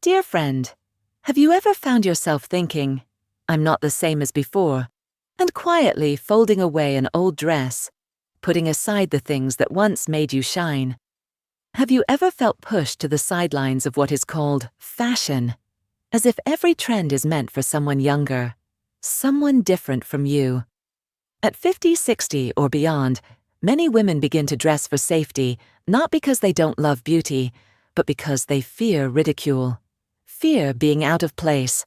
Dear friend, have you ever found yourself thinking, "I'm not the same as before," and quietly folding away an old dress, putting aside the things that once made you shine? Have you ever felt pushed to the sidelines of what is called fashion, as if every trend is meant for someone younger, someone different from you? At 50, 60, or beyond, many women begin to dress for safety, not because they don't love beauty, but because they fear ridicule, fear being out of place,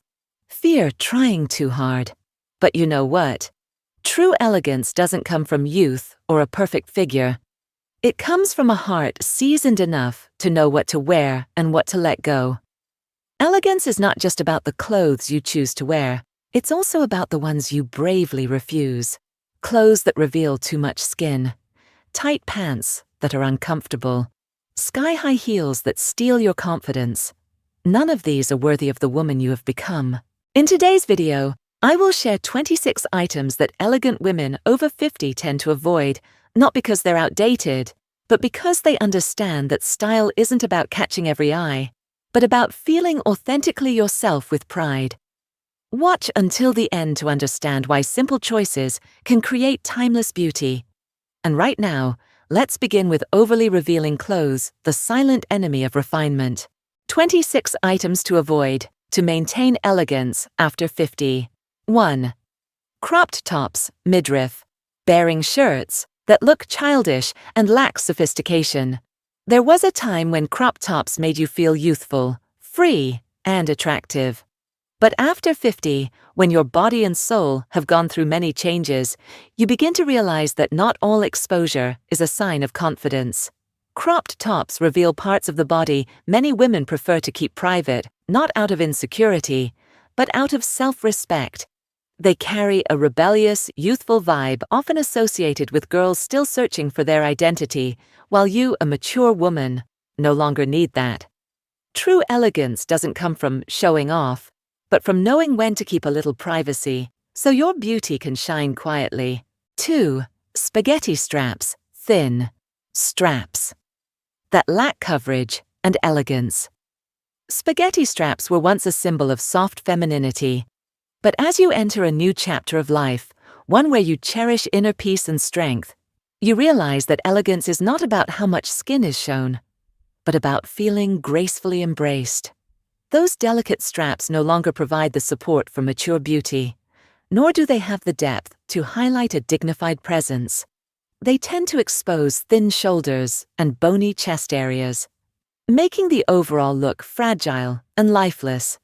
fear trying too hard. But you know what? True elegance doesn't come from youth or a perfect figure. It comes from a heart seasoned enough to know what to wear and what to let go. Elegance is not just about the clothes you choose to wear, it's also about the ones you bravely refuse. Clothes that reveal too much skin, tight pants that are uncomfortable, sky-high heels that steal your confidence. None of these are worthy of the woman you have become. In today's video, I will share 26 items that elegant women over 50 tend to avoid, not because they're outdated, but because they understand that style isn't about catching every eye, but about feeling authentically yourself with pride. Watch until the end to understand why simple choices can create timeless beauty. And right now, let's begin with overly revealing clothes, the silent enemy of refinement. 26 items to avoid to maintain elegance after 50. 1. Cropped tops, midriff, bearing shirts that look childish and lack sophistication. There was a time when crop tops made you feel youthful, free, and attractive. But after 50, when your body and soul have gone through many changes, you begin to realize that not all exposure is a sign of confidence. Cropped tops reveal parts of the body many women prefer to keep private, not out of insecurity, but out of self-respect. They carry a rebellious, youthful vibe often associated with girls still searching for their identity, while you, a mature woman, no longer need that. True elegance doesn't come from showing off, but from knowing when to keep a little privacy, so your beauty can shine quietly. 2. Spaghetti straps, thin straps that lack coverage and elegance. Spaghetti straps were once a symbol of soft femininity, but as you enter a new chapter of life, one where you cherish inner peace and strength, you realize that elegance is not about how much skin is shown, but about feeling gracefully embraced. Those delicate straps no longer provide the support for mature beauty, nor do they have the depth to highlight a dignified presence. They tend to expose thin shoulders and bony chest areas, making the overall look fragile and lifeless.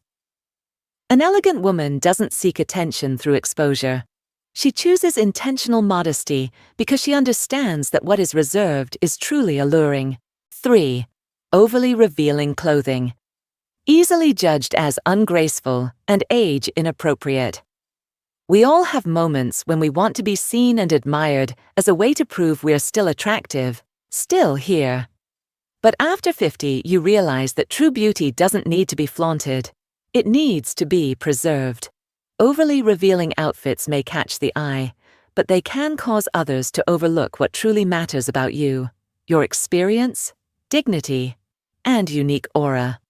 An elegant woman doesn't seek attention through exposure. She chooses intentional modesty because she understands that what is reserved is truly alluring. 3. Overly revealing clothing. Easily judged as ungraceful and age inappropriate. We all have moments when we want to be seen and admired as a way to prove we're still attractive, still here. But after 50, you realize that true beauty doesn't need to be flaunted. It needs to be preserved. Overly revealing outfits may catch the eye, but they can cause others to overlook what truly matters about you, your experience, dignity, and unique aura.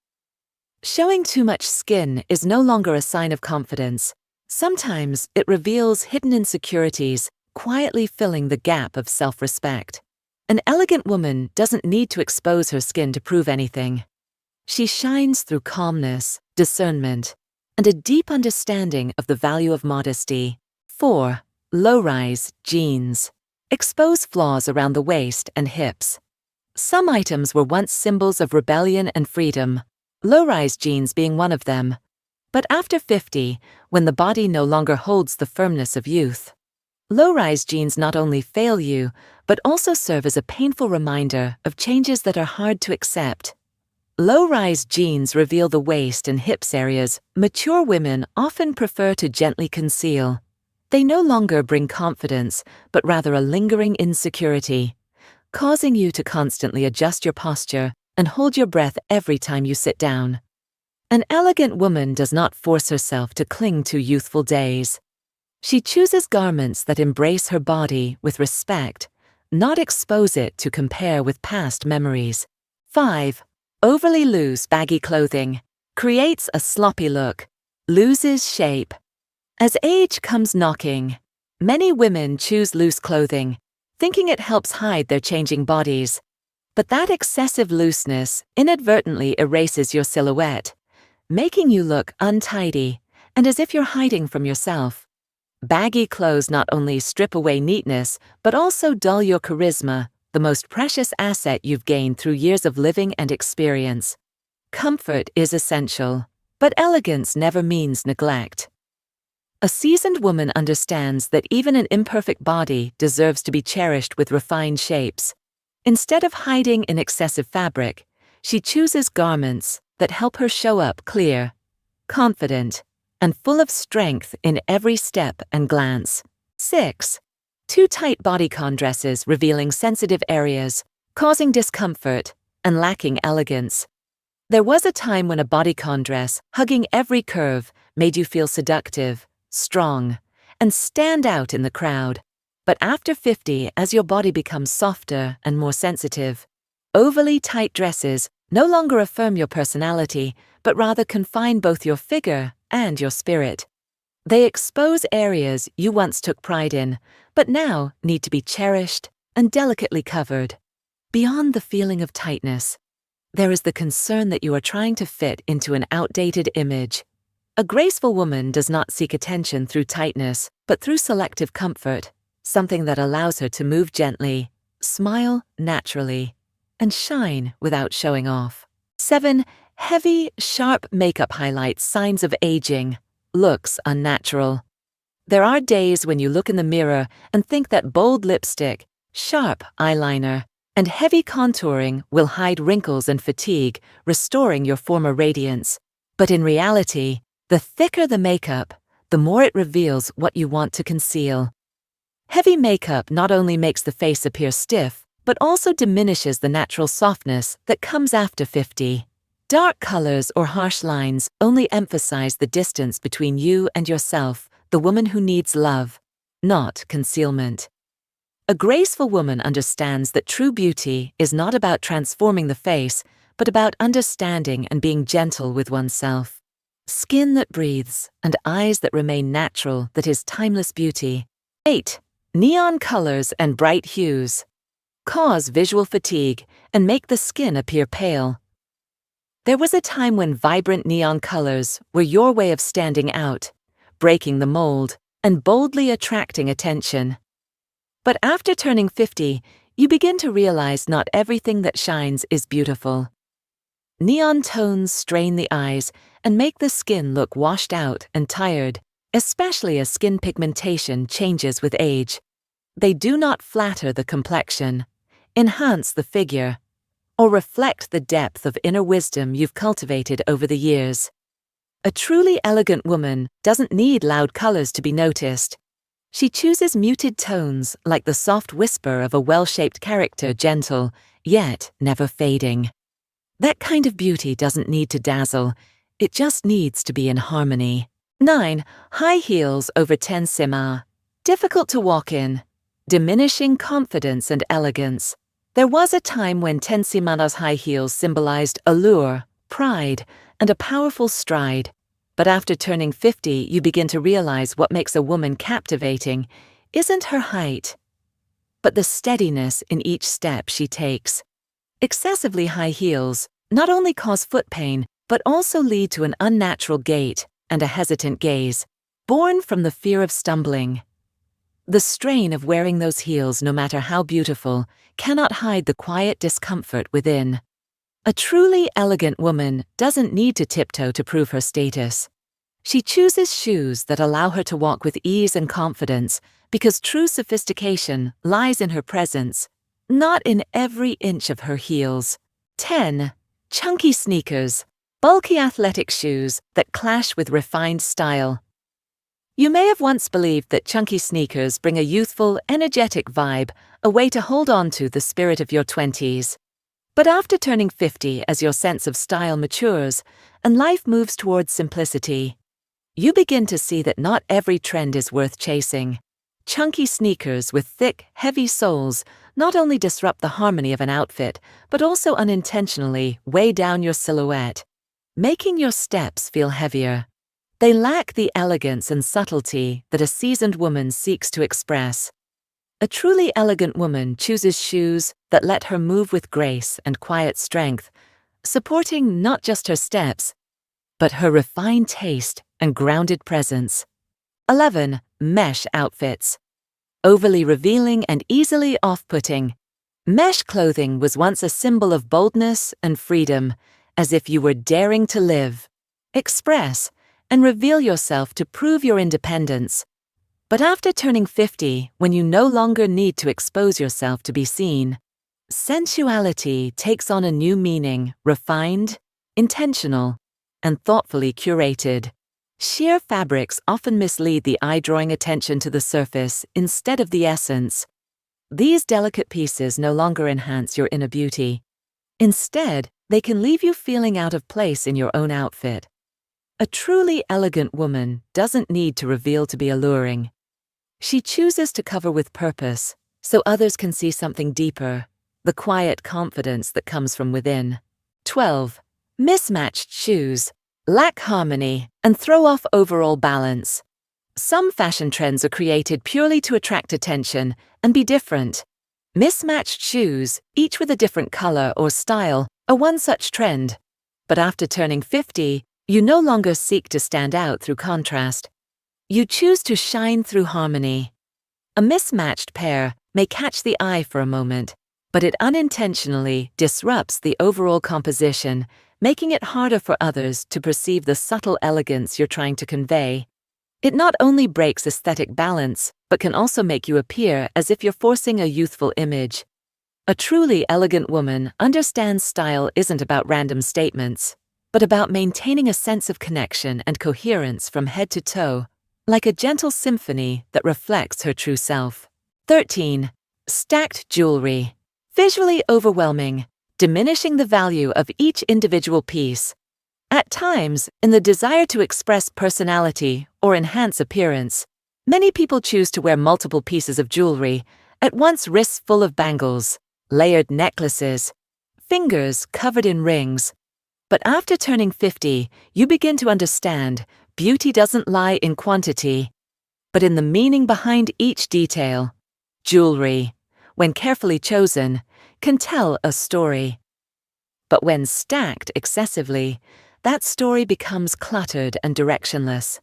Showing too much skin is no longer a sign of confidence. Sometimes it reveals hidden insecurities, quietly filling the gap of self-respect. An elegant woman doesn't need to expose her skin to prove anything. She shines through calmness, discernment, and a deep understanding of the value of modesty. 4. Low-rise jeans. Expose flaws around the waist and hips. Some items were once symbols of rebellion and freedom, low-rise jeans being one of them. But after 50, when the body no longer holds the firmness of youth, low-rise jeans not only fail you, but also serve as a painful reminder of changes that are hard to accept. Low-rise jeans reveal the waist and hips areas mature women often prefer to gently conceal. They no longer bring confidence, but rather a lingering insecurity, causing you to constantly adjust your posture and hold your breath every time you sit down. An elegant woman does not force herself to cling to youthful days. She chooses garments that embrace her body with respect, not expose it to compare with past memories. 5. Overly loose, baggy clothing. creates a sloppy look, loses shape. As age comes knocking, many women choose loose clothing, thinking it helps hide their changing bodies. But that excessive looseness inadvertently erases your silhouette, making you look untidy and as if you're hiding from yourself. Baggy clothes not only strip away neatness, but also dull your charisma, the most precious asset you've gained through years of living and experience. Comfort is essential, but elegance never means neglect. A seasoned woman understands that even an imperfect body deserves to be cherished with refined shapes. Instead of hiding in excessive fabric, she chooses garments that help her show up clear, confident, and full of strength in every step and glance. 6. Too tight bodycon dresses revealing sensitive areas, causing discomfort, and lacking elegance. There was a time when a bodycon dress, hugging every curve, made you feel seductive, strong, and stand out in the crowd. But after 50, as your body becomes softer and more sensitive, overly tight dresses no longer affirm your personality, but rather confine both your figure and your spirit. They expose areas you once took pride in, but now need to be cherished and delicately covered. Beyond the feeling of tightness, there is the concern that you are trying to fit into an outdated image. A graceful woman does not seek attention through tightness, but through selective comfort, something that allows her to move gently, smile naturally, and shine without showing off. 7. Heavy, sharp makeup highlights signs of aging, looks unnatural. There are days when you look in the mirror and think that bold lipstick, sharp eyeliner, and heavy contouring will hide wrinkles and fatigue, restoring your former radiance. But in reality, the thicker the makeup, the more it reveals what you want to conceal. Heavy makeup not only makes the face appear stiff, but also diminishes the natural softness that comes after 50. Dark colors or harsh lines only emphasize the distance between you and yourself, the woman who needs love, not concealment. A graceful woman understands that true beauty is not about transforming the face, but about understanding and being gentle with oneself. Skin that breathes and eyes that remain natural, that is timeless beauty. 8. Neon colors and bright hues cause visual fatigue and make the skin appear pale. There was a time when vibrant neon colors were your way of standing out, breaking the mold, and boldly attracting attention. But after turning 50, you begin to realize not everything that shines is beautiful. Neon tones strain the eyes and make the skin look washed out and tired, especially as skin pigmentation changes with age. They do not flatter the complexion, enhance the figure, or reflect the depth of inner wisdom you've cultivated over the years. A truly elegant woman doesn't need loud colors to be noticed. She chooses muted tones like the soft whisper of a well-shaped character, gentle, yet never fading. That kind of beauty doesn't need to dazzle, it just needs to be in harmony. 9. High heels over tensimas. Difficult to walk in, diminishing confidence and elegance. There was a time when tensima's high heels symbolized allure, pride, and a powerful stride. But after turning 50, you begin to realize what makes a woman captivating isn't her height, but the steadiness in each step she takes. Excessively high heels not only cause foot pain, but also lead to an unnatural gait and a hesitant gaze, born from the fear of stumbling. The strain of wearing those heels, no matter how beautiful, cannot hide the quiet discomfort within. A truly elegant woman doesn't need to tiptoe to prove her status. She chooses shoes that allow her to walk with ease and confidence, because true sophistication lies in her presence, not in every inch of her heels. 10. Chunky sneakers, bulky athletic shoes that clash with refined style. You may have once believed that chunky sneakers bring a youthful, energetic vibe, a way to hold on to the spirit of your 20s. But after turning 50, as your sense of style matures and life moves towards simplicity, you begin to see that not every trend is worth chasing. Chunky sneakers with thick, heavy soles not only disrupt the harmony of an outfit, but also unintentionally weigh down your silhouette. making your steps feel heavier. They lack the elegance and subtlety that a seasoned woman seeks to express. A truly elegant woman chooses shoes that let her move with grace and quiet strength, supporting not just her steps, but her refined taste and grounded presence. 11. Mesh outfits. Overly revealing and easily off-putting. Mesh clothing was once a symbol of boldness and freedom, as if you were daring to live, express, and reveal yourself to prove your independence. But after turning 50, when you no longer need to expose yourself to be seen, sensuality takes on a new meaning, refined, intentional, and thoughtfully curated. Sheer fabrics often mislead the eye, drawing attention to the surface instead of the essence. These delicate pieces no longer enhance your inner beauty. Instead, they can leave you feeling out of place in your own outfit. A truly elegant woman doesn't need to reveal to be alluring. She chooses to cover with purpose, so others can see something deeper, the quiet confidence that comes from within. 12. Mismatched shoes. Lack harmony and throw off overall balance. Some fashion trends are created purely to attract attention and be different. Mismatched shoes, each with a different color or style, are one such trend. But after turning 50, you no longer seek to stand out through contrast. You choose to shine through harmony. A mismatched pair may catch the eye for a moment, but it unintentionally disrupts the overall composition, making it harder for others to perceive the subtle elegance you're trying to convey. It not only breaks aesthetic balance, but can also make you appear as if you're forcing a youthful image. A truly elegant woman understands style isn't about random statements, but about maintaining a sense of connection and coherence from head to toe, like a gentle symphony that reflects her true self. 13. Stacked jewelry. Visually overwhelming, diminishing the value of each individual piece. At times, in the desire to express personality or enhance appearance, many people choose to wear multiple pieces of jewelry, at once wrists full of bangles, layered necklaces, fingers covered in rings. But after turning 50, you begin to understand beauty doesn't lie in quantity, but in the meaning behind each detail. Jewelry, when carefully chosen, can tell a story. But when stacked excessively, that story becomes cluttered and directionless.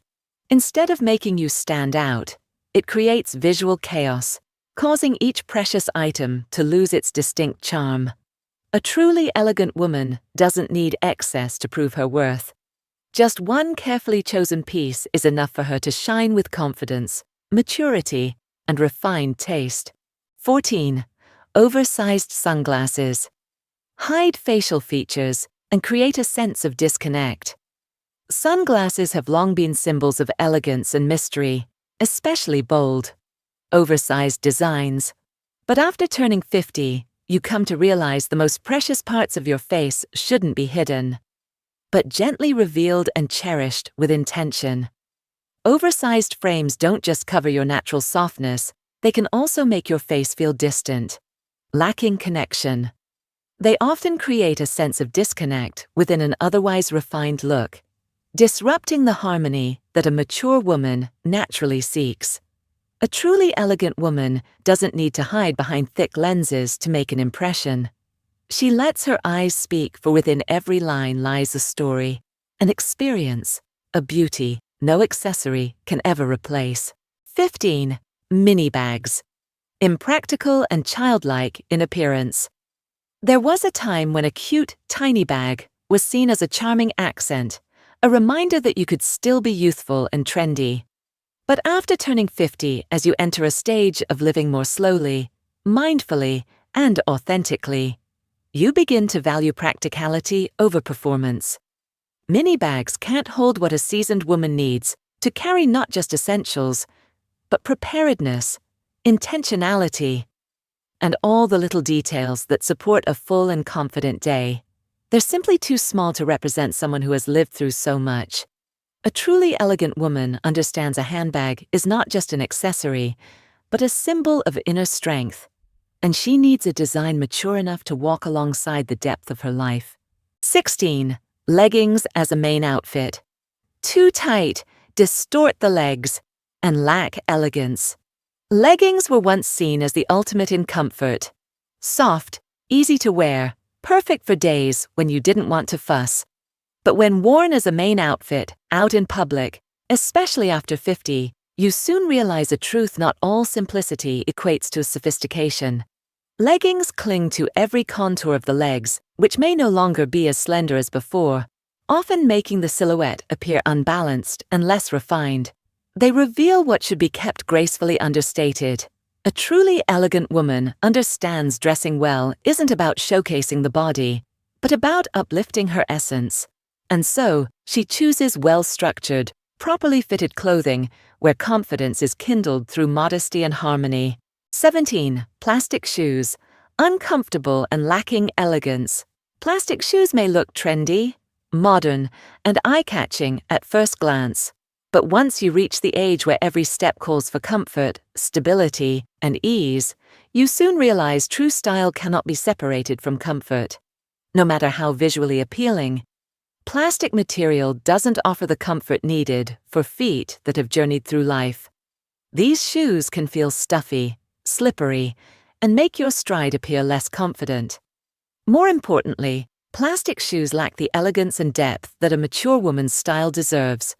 Instead of making you stand out, it creates visual chaos, causing each precious item to lose its distinct charm. A truly elegant woman doesn't need excess to prove her worth. Just one carefully chosen piece is enough for her to shine with confidence, maturity, and refined taste. 14. Oversized sunglasses. Hide facial features and create a sense of disconnect. Sunglasses have long been symbols of elegance and mystery, especially bold, oversized designs. But after turning 50, you come to realize the most precious parts of your face shouldn't be hidden, but gently revealed and cherished with intention. Oversized frames don't just cover your natural softness, they can also make your face feel distant, lacking connection. They often create a sense of disconnect within an otherwise refined look, disrupting the harmony that a mature woman naturally seeks. A truly elegant woman doesn't need to hide behind thick lenses to make an impression. She lets her eyes speak, for within every line lies a story, an experience, a beauty no accessory can ever replace. 15. Mini bags. Impractical and childlike in appearance. There was a time when a cute, tiny bag was seen as a charming accent, a reminder that you could still be youthful and trendy. But after turning 50, as you enter a stage of living more slowly, mindfully, and authentically, you begin to value practicality over performance. Mini bags can't hold what a seasoned woman needs to carry not just essentials, but preparedness, intentionality, and all the little details that support a full and confident day. They're simply too small to represent someone who has lived through so much. A truly elegant woman understands a handbag is not just an accessory, but a symbol of inner strength, and she needs a design mature enough to walk alongside the depth of her life. 16. Leggings as a main outfit. Too tight, distort the legs, and lack elegance. Leggings were once seen as the ultimate in comfort. Soft, easy to wear, perfect for days when you didn't want to fuss. But when worn as a main outfit, out in public, especially after 50, you soon realize a truth: not all simplicity equates to sophistication. Leggings cling to every contour of the legs, which may no longer be as slender as before, often making the silhouette appear unbalanced and less refined. They reveal what should be kept gracefully understated. A truly elegant woman understands dressing well isn't about showcasing the body, but about uplifting her essence. And so, she chooses well-structured, properly fitted clothing where confidence is kindled through modesty and harmony. 17. Plastic shoes. Uncomfortable and lacking elegance. Plastic shoes may look trendy, modern, and eye-catching at first glance. But once you reach the age where every step calls for comfort, stability, and ease, you soon realize true style cannot be separated from comfort. No matter how visually appealing, plastic material doesn't offer the comfort needed for feet that have journeyed through life. These shoes can feel stuffy, slippery, and make your stride appear less confident. More importantly, plastic shoes lack the elegance and depth that a mature woman's style deserves.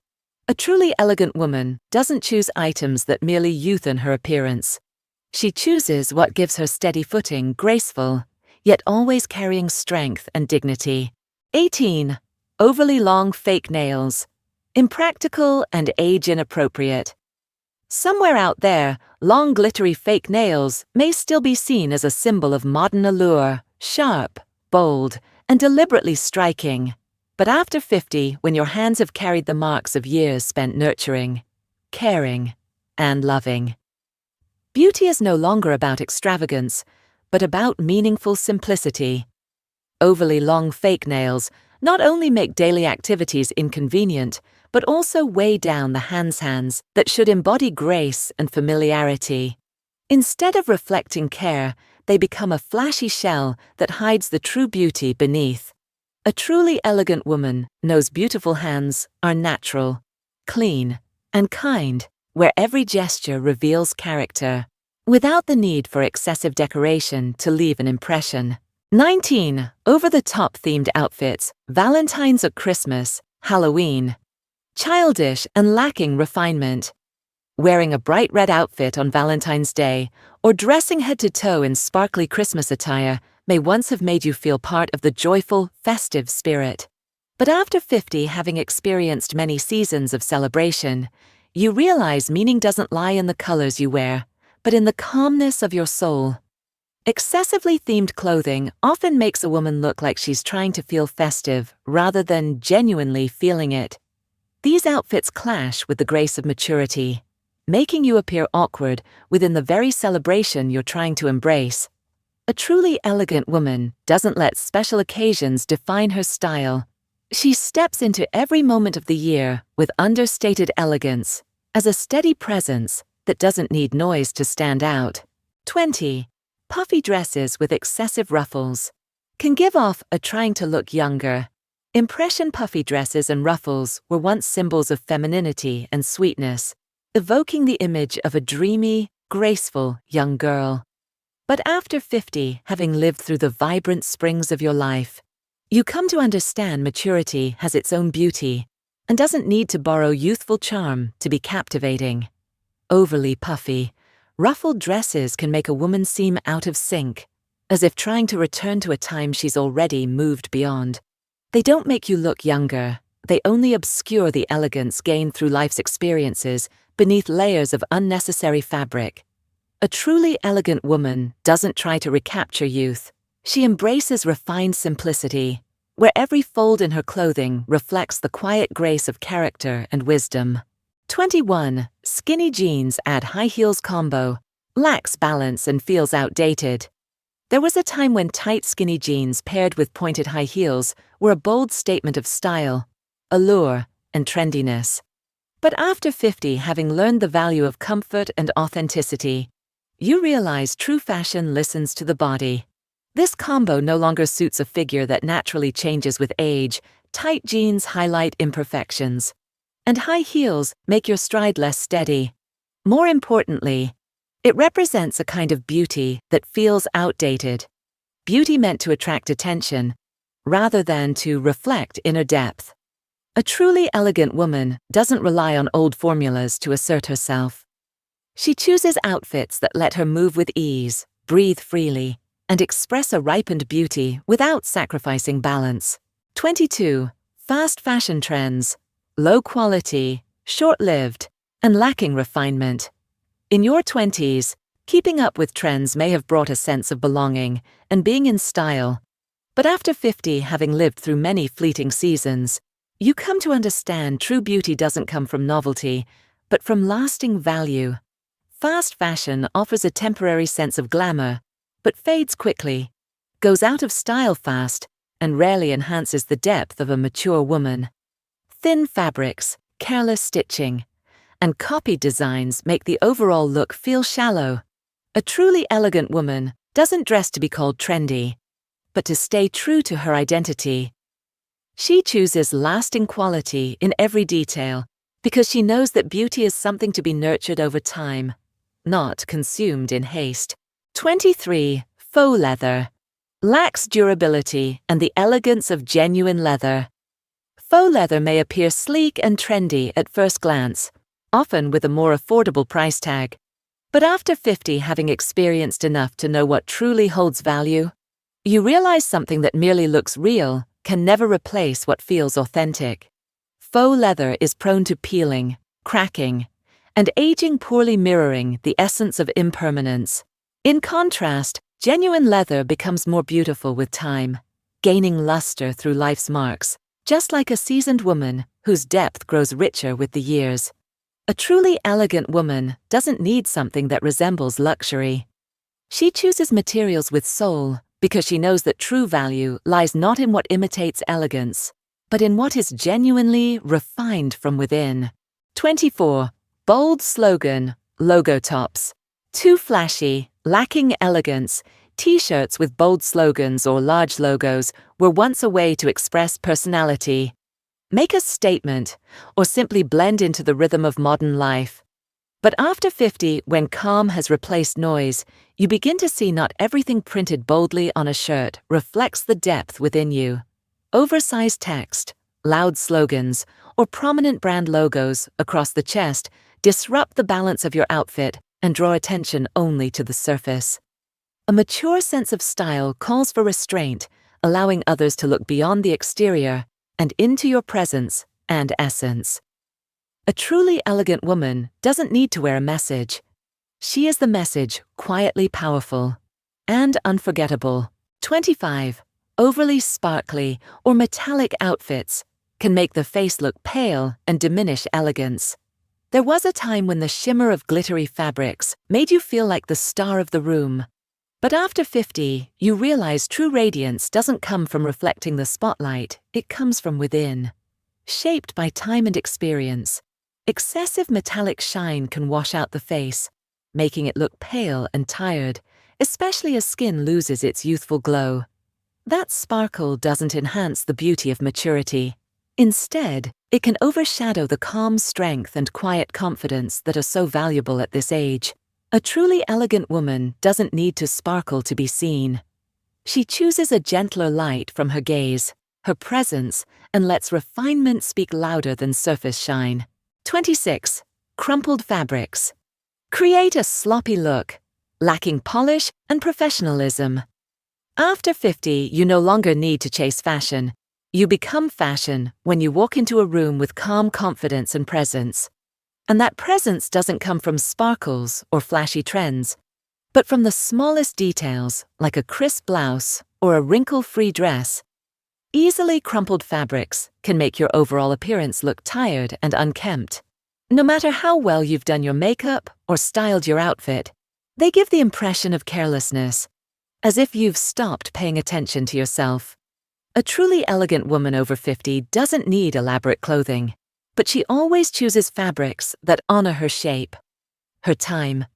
A truly elegant woman doesn't choose items that merely youthen her appearance. She chooses what gives her steady footing, graceful, yet always carrying strength and dignity. 18. Overly long fake nails. Impractical and age-inappropriate. Somewhere out there, long glittery fake nails may still be seen as a symbol of modern allure, sharp, bold, and deliberately striking. But after 50, when your hands have carried the marks of years spent nurturing, caring, and loving, beauty is no longer about extravagance, but about meaningful simplicity. Overly long fake nails not only make daily activities inconvenient, but also weigh down the hands that should embody grace and familiarity. Instead of reflecting care, they become a flashy shell that hides the true beauty beneath. A truly elegant woman knows beautiful hands are natural, clean, and kind, where every gesture reveals character, without the need for excessive decoration to leave an impression. 19. Over-the-top themed outfits, Valentine's or Christmas, Halloween. Childish and lacking refinement. Wearing a bright red outfit on Valentine's Day or dressing head to toe in sparkly Christmas attire may once have made you feel part of the joyful, festive spirit. But after 50, having experienced many seasons of celebration, you realize meaning doesn't lie in the colors you wear, but in the calmness of your soul. Excessively themed clothing often makes a woman look like she's trying to feel festive rather than genuinely feeling it. These outfits clash with the grace of maturity, making you appear awkward within the very celebration you're trying to embrace. A truly elegant woman doesn't let special occasions define her style. She steps into every moment of the year with understated elegance, as a steady presence that doesn't need noise to stand out. 20. Puffy dresses with excessive ruffles. Can give off a trying to look younger. Impression puffy dresses and ruffles were once symbols of femininity and sweetness, evoking the image of a dreamy, graceful young girl. But after 50, having lived through the vibrant springs of your life, you come to understand maturity has its own beauty and doesn't need to borrow youthful charm to be captivating. Overly puffy, ruffled dresses can make a woman seem out of sync, as if trying to return to a time she's already moved beyond. They don't make you look younger, they only obscure the elegance gained through life's experiences beneath layers of unnecessary fabric. A truly elegant woman doesn't try to recapture youth. She embraces refined simplicity, where every fold in her clothing reflects the quiet grace of character and wisdom. 21. Skinny jeans add high heels combo. Lacks balance and feels outdated. There was a time when tight skinny jeans paired with pointed high heels were a bold statement of style, allure, and trendiness. But after 50, having learned the value of comfort and authenticity, you realize true fashion listens to the body. This combo no longer suits a figure that naturally changes with age, Tight jeans highlight imperfections, and high heels make your stride less steady. More importantly, it represents a kind of beauty that feels outdated. Beauty meant to attract attention, rather than to reflect inner depth. A truly elegant woman doesn't rely on old formulas to assert herself. She chooses outfits that let her move with ease, breathe freely, and express a ripened beauty without sacrificing balance. 22. Fast fashion trends. Low quality, short-lived, and lacking refinement. In your 20s, keeping up with trends may have brought a sense of belonging and being in style. But after 50, having lived through many fleeting seasons, you come to understand true beauty doesn't come from novelty, but from lasting value. Fast fashion offers a temporary sense of glamour, but fades quickly, goes out of style fast, and rarely enhances the depth of a mature woman. Thin fabrics, careless stitching, and copied designs make the overall look feel shallow. A truly elegant woman doesn't dress to be called trendy, but to stay true to her identity. She chooses lasting quality in every detail because she knows that beauty is something to be nurtured over time, not consumed in haste. 23. Faux leather. Lacks durability and the elegance of genuine leather. Faux leather may appear sleek and trendy at first glance, often with a more affordable price tag. But after 50, having experienced enough to know what truly holds value, you realize something that merely looks real can never replace what feels authentic. Faux leather is prone to peeling, cracking, and aging, poorly mirroring the essence of impermanence. In contrast, genuine leather becomes more beautiful with time, gaining luster through life's marks, just like a seasoned woman whose depth grows richer with the years. A truly elegant woman doesn't need something that resembles luxury. She chooses materials with soul because she knows that true value lies not in what imitates elegance, but in what is genuinely refined from within. 24. Bold slogan, logo tops. Too flashy, lacking elegance, T-shirts with bold slogans or large logos were once a way to express personality, make a statement, or simply blend into the rhythm of modern life. But after 50, when calm has replaced noise, you begin to see not everything printed boldly on a shirt reflects the depth within you. Oversized text, loud slogans, or prominent brand logos across the chest disrupt the balance of your outfit and draw attention only to the surface. A mature sense of style calls for restraint, allowing others to look beyond the exterior and into your presence and essence. A truly elegant woman doesn't need to wear a message. She is the message, quietly powerful and unforgettable. 25. Overly sparkly or metallic outfits can make the face look pale and diminish elegance. There was a time when the shimmer of glittery fabrics made you feel like the star of the room. But after 50, you realize true radiance doesn't come from reflecting the spotlight, it comes from within. Shaped by time and experience, excessive metallic shine can wash out the face, making it look pale and tired, especially as skin loses its youthful glow. That sparkle doesn't enhance the beauty of maturity. Instead, it can overshadow the calm strength and quiet confidence that are so valuable at this age. A truly elegant woman doesn't need to sparkle to be seen. She chooses a gentler light from her gaze, her presence, and lets refinement speak louder than surface shine. 26. Crumpled fabrics. Create a sloppy look, lacking polish and professionalism. After 50, you no longer need to chase fashion. You become fashion when you walk into a room with calm confidence and presence. And that presence doesn't come from sparkles or flashy trends, but from the smallest details, like a crisp blouse or a wrinkle-free dress. Easily crumpled fabrics can make your overall appearance look tired and unkempt. No matter how well you've done your makeup or styled your outfit, they give the impression of carelessness, as if you've stopped paying attention to yourself. A truly elegant woman over 50 doesn't need elaborate clothing, but she always chooses fabrics that honor her shape, her time,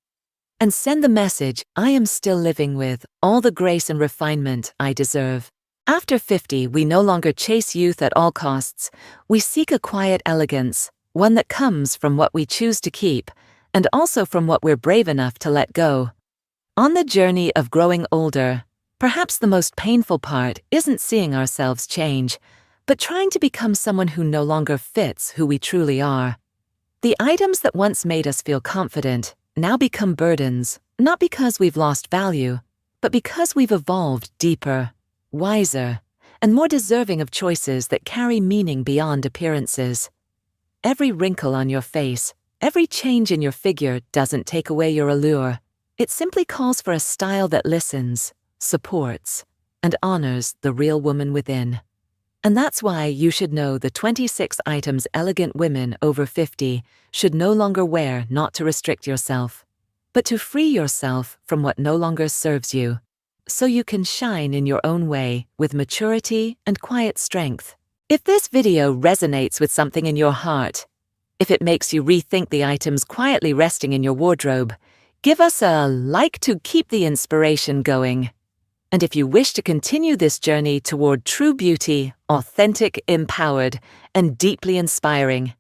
and send the message, I am still living with all the grace and refinement I deserve. After 50, we no longer chase youth at all costs. We seek a quiet elegance, one that comes from what we choose to keep, and also from what we're brave enough to let go. On the journey of growing older, perhaps the most painful part isn't seeing ourselves change, but trying to become someone who no longer fits who we truly are. The items that once made us feel confident now become burdens, not because we've lost value, but because we've evolved deeper, wiser, and more deserving of choices that carry meaning beyond appearances. Every wrinkle on your face, every change in your figure doesn't take away your allure. It simply calls for a style that listens, supports, and honors the real woman within. And that's why you should know the 26 items elegant women over 50 should no longer wear, not to restrict yourself, but to free yourself from what no longer serves you, so you can shine in your own way with maturity and quiet strength. If this video resonates with something in your heart, if it makes you rethink the items quietly resting in your wardrobe, give us a like to keep the inspiration going. And if you wish to continue this journey toward true beauty, authentic, empowered, and deeply inspiring,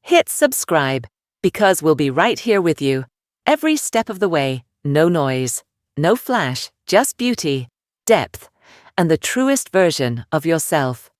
hit subscribe, because we'll be right here with you, every step of the way. No noise, no flash, just beauty, depth, and the truest version of yourself.